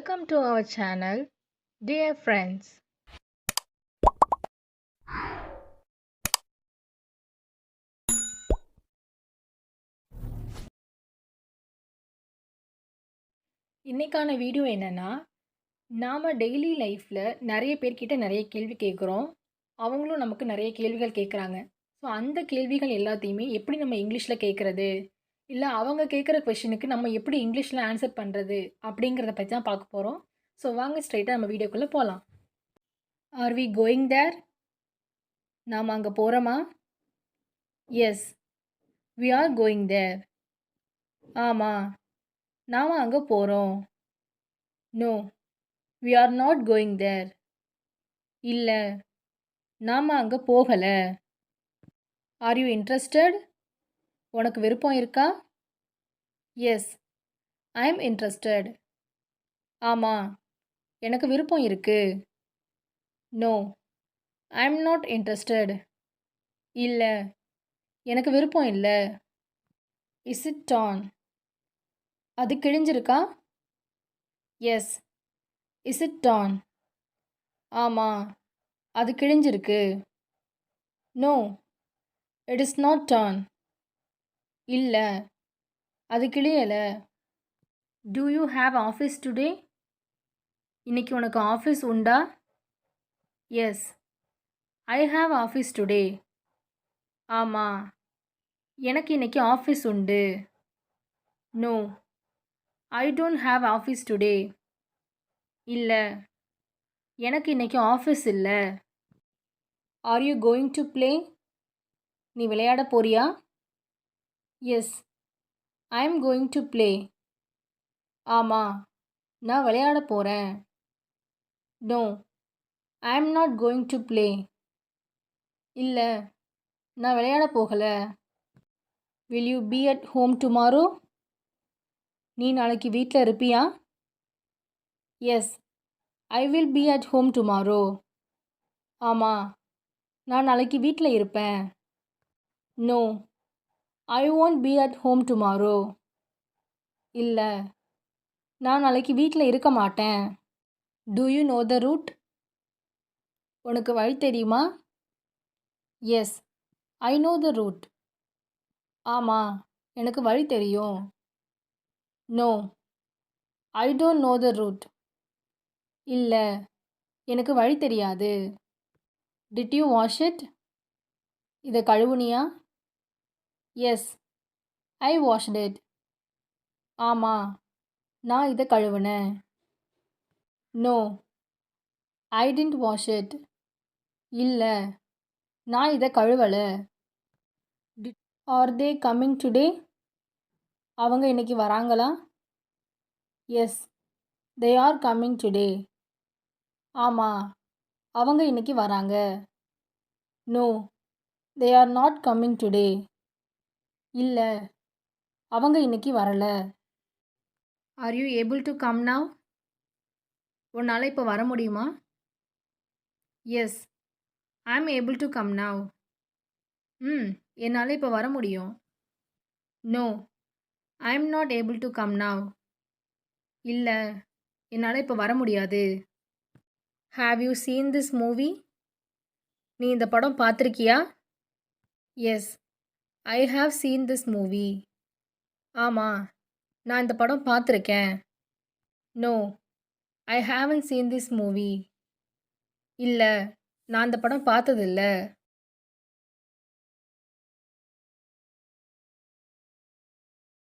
Welcome to our channel, dear friends. இன்னைக்கான video என்னன்னா, நாம டெய்லி லைஃப்ல நிறைய பேர்கிட்ட நிறைய கேள்வி கேட்குறோம். அவங்களும் நமக்கு நிறைய கேள்விகள் கேட்குறாங்க. ஸோ அந்த கேள்விகள் எல்லாத்தையுமே எப்படி நம்ம இங்கிலீஷ்ல கேட்கறது? இல்ல அவங்க கேட்குற கொஸ்டினுக்கு நம்ம எப்படி இங்கிலீஷ்ல ஆன்சர் பண்றது? அப்படிங்கிறத பத்தி தான் பார்க்க போறோம். ஸோ வாங்க ஸ்ட்ரைட்டா நம்ம வீடியோக்குள்ள போலாம். Are we going there? நாம அங்க போறோமா? Yes, we are going there. ஆமா, நாம அங்க போறோம். No, we are not going there. இல்ல, நாம அங்க போகல. Are you interested? உனக்கு விருப்பம் இருக்கா? Yes, I am interested. ஆமா, எனக்கு விருப்பம் இருக்கு. No, I am not interested. இல்ல, எனக்கு விருப்பம் இல்ல. Is it torn? அது கிழிஞ்சிருக்கா? Yes, is it torn? ஆமா, அது கிழிஞ்சிருக்கு. No, it is not Don. இல்ல, அது கிழியல. Do you have office today? இன்னைக்கு உனக்கு ஆஃபீஸ் உண்டா? Yes, I have office today. ஆமா, எனக்கு இன்னைக்கு ஆஃபீஸ் உண்டு. No, I don't have office today. இல்ல, எனக்கு இன்னைக்கு ஆஃபீஸ் இல்ல. Are you going to play? நீ விளையாட போறியா? Yes, I am going to play. ஆமா, நான் விளையாட போறேன். No, I am not going to play. இல்ல, நான் விளையாட போகல. Will you be at home tomorrow? நீ நாளைக்கு வீட்டில் இருப்பியா? Yes, I will be at home tomorrow. ஆமாம், நான் நாளைக்கு வீட்டில் இருப்பேன். No, I won't be at home tomorrow. இல்லை, நான் நாளைக்கு வீட்டில் இருக்க மாட்டேன். Do you know the route? உனக்கு வழி தெரியுமா? Yes, I know the route. ஆமாம், எனக்கு வழி தெரியும். No, I don't know the route. இல்லை, எனக்கு வழி தெரியாது. Did you wash it? இதை கழுவுனியா? Yes, I washed it. ஆமாம், நான் இதை கழுவுனேன். No, I tint wash it. இல்லை, நான் இதை கழுவலை. Are they coming today? அவங்க இன்னைக்கு வராங்களா? Yes, they are coming today. ஆமாம், அவங்க இன்னைக்கு வராங்க. No, they are not coming today. இல்லை, அவங்க இன்னைக்கு வரல. Are you able to come now? உன்னால் இப்போ வர முடியுமா? Yes, I am able to come now. என்னால் இப்போ வர முடியும். No, I am not able to come now. இல்லை, என்னால் இப்போ வர முடியாது. Have you scene this movie? நீ இந்த படம் பார்த்துருக்கியா? Yes, I have seen this movie. ஆமாம், நான் இந்த படம் பார்த்துருக்கேன். No, I haven't seen this movie. இல்லை, நான் இந்த படம் பார்த்ததில்ல.